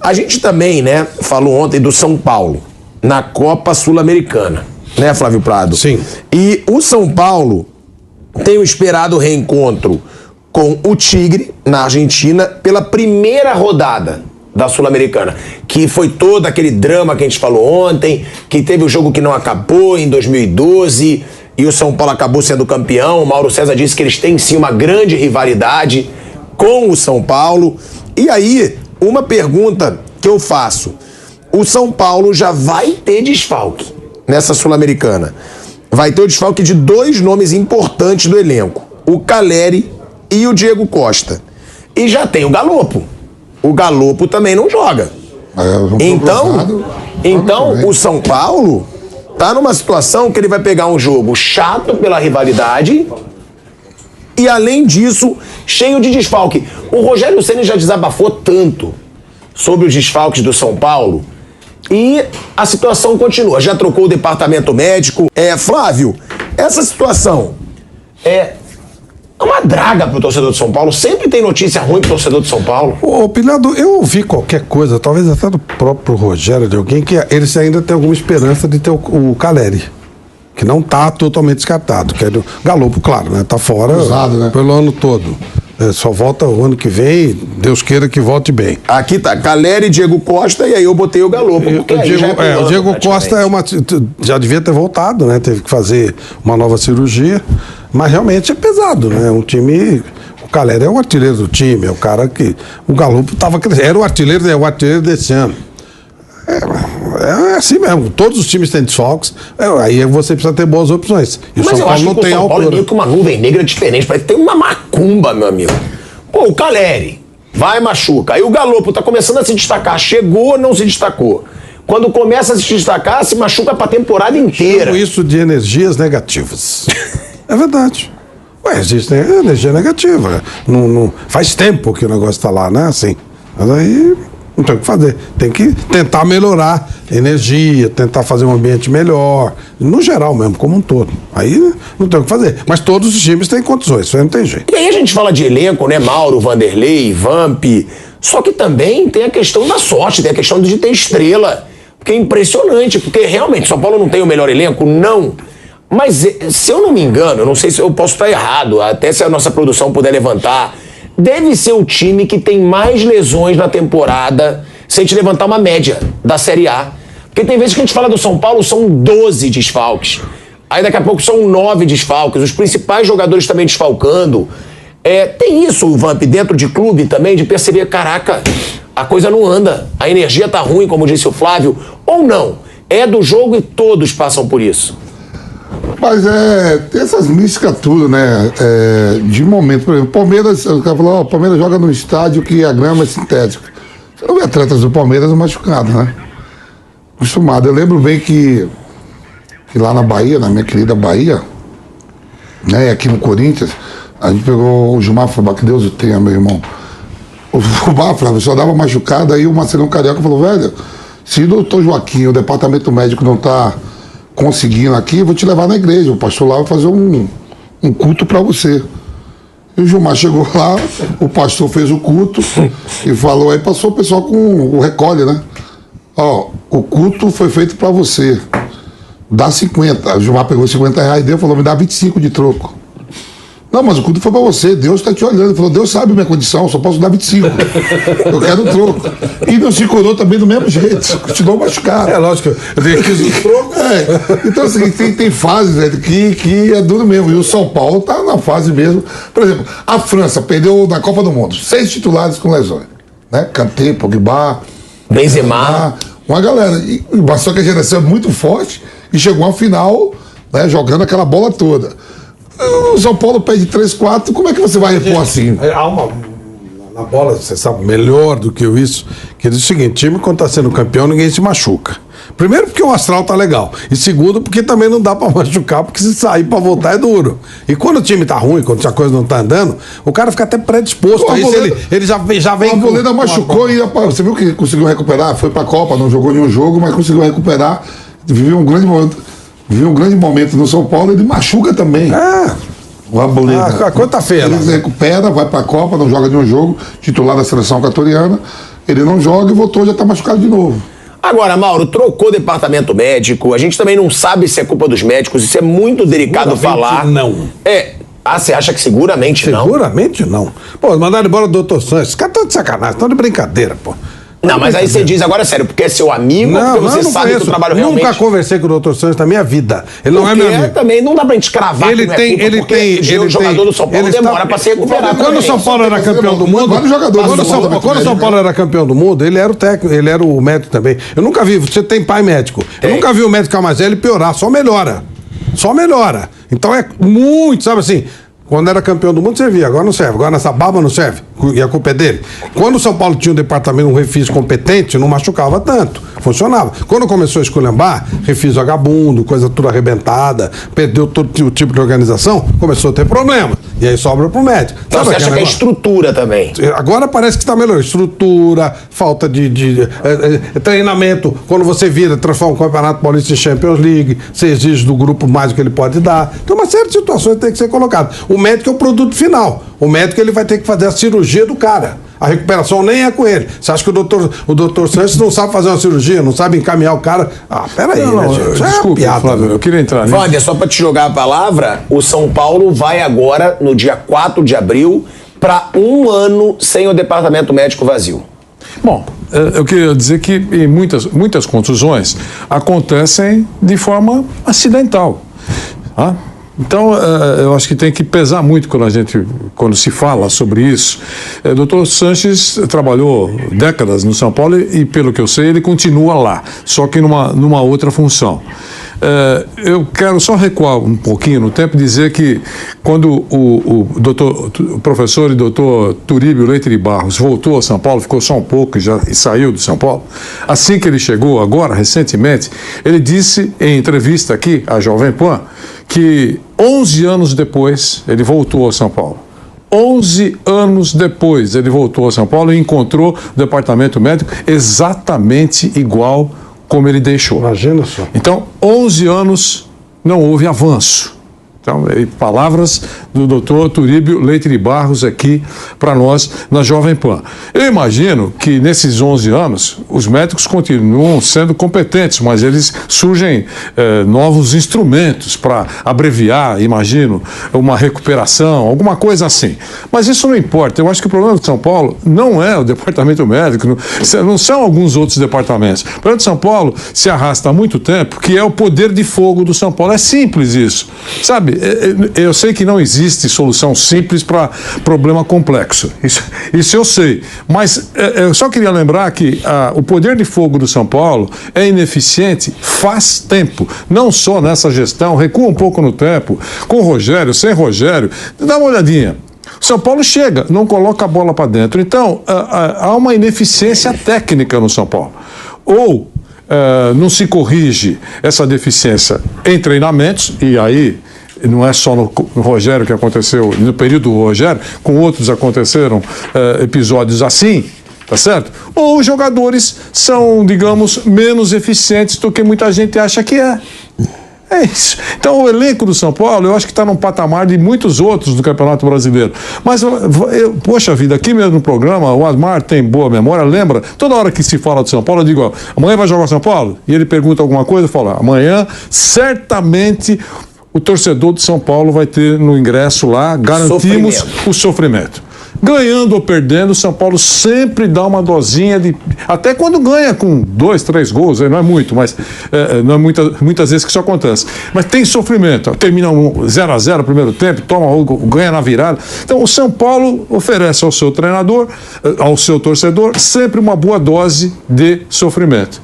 A gente também, né, falou ontem do São Paulo, na Copa Sul-Americana, né, Flávio Prado? Sim. E o São Paulo tem o esperado reencontro com o Tigre, na Argentina, pela primeira rodada da Sul-Americana, que foi todo aquele drama que a gente falou ontem, que teve o jogo que não acabou em 2012 e o São Paulo acabou sendo campeão. O Mauro César disse que eles têm sim uma grande rivalidade com o São Paulo. E aí, uma pergunta que eu faço: o São Paulo já vai ter desfalque nessa Sul-Americana. Vai ter o desfalque de dois nomes importantes do elenco, o Caleri e o Diego Costa. E já tem o Galopo. O Galopo também não joga. Então o São Paulo tá numa situação que ele vai pegar um jogo chato pela rivalidade e, além disso, cheio de desfalque. O Rogério Ceni já desabafou tanto sobre os desfalques do São Paulo e a situação continua. Já trocou o departamento médico. Flávio, essa situação é uma draga pro torcedor de São Paulo. Sempre tem notícia ruim pro torcedor de São Paulo. Ô, Pilhado, eu ouvi qualquer coisa, talvez até do próprio Rogério, de alguém, que eles ainda têm alguma esperança de ter o Caleri, que não tá totalmente descartado. Que é do Galopo, claro, né? Tá fora pelo ano todo. Só volta o ano que vem, Deus queira que volte bem. Aqui tá Caleri, Diego Costa, e aí eu botei o Galopo. O Diego Costa já devia ter voltado, né? Teve que fazer uma nova cirurgia, mas realmente é pesado, né? Um time... O Caleri é o artilheiro do time, é o cara que... O Galopo estava crescendo, era o artilheiro desse ano. É assim mesmo, todos os times têm desfalques, aí você precisa ter boas opções. E o São Paulo não tem altura. O São Paulo é meio que uma nuvem negra diferente, parece que tem uma macumba, meu amigo. Pô, o Caleri vai, machuca, aí o Galopo tá começando a se destacar, chegou, não se destacou. Quando começa a se destacar, se machuca pra temporada inteira. Chamo isso de energias negativas. É verdade. Existe energia negativa. Não, faz tempo que o negócio tá lá, né? Assim. Mas aí... Não tem o que fazer. Tem que tentar melhorar a energia, tentar fazer um ambiente melhor, no geral mesmo, como um todo. Aí não tem o que fazer. Mas todos os times têm condições, isso aí não tem jeito. E aí a gente fala de elenco, né? Mauro, Vanderlei, Vamp. Só que também tem a questão da sorte, tem a questão de ter estrela. Porque é impressionante, porque realmente São Paulo não tem o melhor elenco? Não. Mas se eu não me engano, eu não sei se eu posso estar errado, até se a nossa produção puder levantar, deve ser o time que tem mais lesões na temporada, se a gente levantar uma média da Série A. Porque tem vezes que a gente fala do São Paulo, são 12 desfalques. Aí daqui a pouco são 9 desfalques, os principais jogadores também desfalcando. Tem isso, Vamp, dentro de clube também, de perceber, caraca, a coisa não anda, a energia tá ruim, como disse o Flávio, ou não. É do jogo e todos passam por isso. Mas tem essas místicas tudo, né? De momento, por exemplo, Palmeiras, o cara falou, o Palmeiras joga num estádio que a grama é sintética. Você não vê atletas do Palmeiras machucados, né? Acostumado. Eu lembro bem que lá na Bahia, na minha querida Bahia, né? Aqui no Corinthians, a gente pegou o Gilmar Fabá, que Deus o tenha, meu irmão. O Fubá, Flávio, só dava machucado, aí o Marcelão Carioca falou, velho, se o doutor Joaquim, o departamento médico não tá conseguindo aqui, vou te levar na igreja, o pastor lá vai fazer um culto para você. E o Gilmar chegou lá, o pastor fez o culto e falou, aí passou o pessoal com o recolhe, né? Ó, o culto foi feito para você, dá 50. O Gilmar pegou R$50 e deu, falou, me dá 25 de troco. Não, mas o culto foi pra você, Deus tá te olhando. Ele falou, Deus sabe a minha condição, só posso dar 25. Eu quero um troco. E não se curou também do mesmo jeito, continuou machucado. Lógico, eu quis o troco. Então, assim, tem fases, né, que é duro mesmo. E o São Paulo tá na fase mesmo. Por exemplo, a França perdeu na Copa do Mundo 6 titulares com lesões. Né? Kanté, Pogba, Benzema. Uma galera. Mas só que a geração é muito forte e chegou à final, né, jogando aquela bola toda. O São Paulo perde 3-4, como é que você vai repor assim? Há na bola, você sabe, melhor do que isso, que diz o seguinte, time quando tá sendo campeão, ninguém se machuca. Primeiro porque o astral tá legal, e segundo porque também não dá pra machucar, porque se sair pra voltar é duro. E quando o time tá ruim, quando a coisa não tá andando, o cara fica até predisposto a isso, ele já vem... O Arboleda machucou e você viu que conseguiu recuperar, foi pra Copa, não jogou nenhum jogo, mas conseguiu recuperar, viveu um grande momento no São Paulo, ele machuca também. O Arboleda. Quarta-feira. Ele se recupera, vai pra Copa, não joga nenhum jogo, titular da seleção equatoriana. Ele não joga e voltou, já tá machucado de novo. Agora, Mauro, trocou departamento médico, a gente também não sabe se é culpa dos médicos, isso é muito delicado falar. Não. Você acha que seguramente não? Seguramente não. Pô, mandaram embora o doutor Sanches. Os caras estão de sacanagem, estão de brincadeira, pô. Não, mas aí você diz agora sério, porque é seu amigo, porque você sabe que o trabalho realmente... Nunca conversei com o Dr. Sanches na minha vida. Ele não é meu amigo. Também não dá pra gente cravar ele tem, o jogador do São Paulo demora pra se recuperar. Quando o São Paulo era campeão do mundo... Quando o São Paulo era campeão do mundo, ele era o técnico, ele era o médico também. Eu nunca vi, você tem pai médico. Eu nunca vi o médico Camazelli piorar, só melhora. Só melhora. Então é muito, sabe assim... Quando era campeão do mundo servia, agora não serve. Agora nessa baba não serve. E a culpa é dele. Quando o São Paulo tinha um departamento, um refis competente, não machucava tanto. Funcionava. Quando começou a esculhambar, refis vagabundo, coisa tudo arrebentada, perdeu todo o tipo de organização, começou a ter problema. E aí sobra pro médico. Então você acha que é estrutura também? Agora parece que está melhor. Estrutura, falta de treinamento. Quando você vira, transforma o Campeonato Paulista em Champions League, você exige do grupo mais do que ele pode dar. Então uma série de situações tem que ser colocada. O médico é o produto final. O médico ele vai ter que fazer a cirurgia do cara. A recuperação nem é com ele. Você acha que o doutor Sanches não sabe fazer uma cirurgia, não sabe encaminhar o cara? Peraí, né, gente? Desculpa, piada, Flávio, eu queria entrar nisso. Wander, só pra te jogar a palavra, o São Paulo vai agora, no dia 4 de abril, para 1 ano sem o departamento médico vazio. Bom, eu queria dizer que muitas contusões acontecem de forma acidental. Tá? Então, eu acho que tem que pesar muito quando se fala sobre isso. O doutor Sanches trabalhou décadas no São Paulo e, pelo que eu sei, ele continua lá, só que numa outra função. Eu quero só recuar um pouquinho no tempo e dizer que quando o professor e doutor Turíbio Leite de Barros voltou a São Paulo, ficou só um pouco e saiu de São Paulo, assim que ele chegou agora, recentemente, ele disse em entrevista aqui à Jovem Pan que 11 anos depois ele voltou a São Paulo. 11 anos depois ele voltou a São Paulo e encontrou o departamento médico exatamente igual como ele deixou. Imagina só. Então, 11 anos não houve avanço. Então, palavras do doutor Turíbio Leite de Barros aqui para nós na Jovem Pan. Eu imagino que nesses 11 anos os médicos continuam sendo competentes, mas eles surgem novos instrumentos para abreviar, imagino, uma recuperação, alguma coisa assim. Mas isso não importa. Eu acho que o problema de São Paulo não é o departamento médico, não são alguns outros departamentos. O problema de São Paulo se arrasta há muito tempo, que é o poder de fogo do São Paulo. É simples isso, sabe? Eu sei que não existe solução simples para problema complexo, isso eu sei, mas eu só queria lembrar que o poder de fogo do São Paulo é ineficiente faz tempo, não só nessa gestão, recua um pouco no tempo, com Rogério, sem Rogério, dá uma olhadinha. São Paulo chega, não coloca a bola para dentro, então há uma ineficiência técnica no São Paulo, ou não se corrige essa deficiência em treinamentos, e aí não é só no Rogério que aconteceu, no período do Rogério, com outros aconteceram episódios assim, tá certo? Ou os jogadores são, digamos, menos eficientes do que muita gente acha que é. É isso. Então o elenco do São Paulo, eu acho que está num patamar de muitos outros do Campeonato Brasileiro. Mas, poxa vida, aqui mesmo no programa, o Asmar tem boa memória, lembra? Toda hora que se fala do São Paulo, eu digo, ó, amanhã vai jogar São Paulo? E ele pergunta alguma coisa, eu falo, amanhã, certamente o torcedor de São Paulo vai ter no ingresso lá, garantimos o sofrimento. Ganhando ou perdendo, o São Paulo sempre dá uma dosinha de... Até quando ganha com 2, 3 gols, não é muito, mas não é muitas vezes que isso acontece. Mas tem sofrimento. Termina 0-0 no primeiro tempo, ganha na virada. Então o São Paulo oferece ao seu treinador, ao seu torcedor, sempre uma boa dose de sofrimento.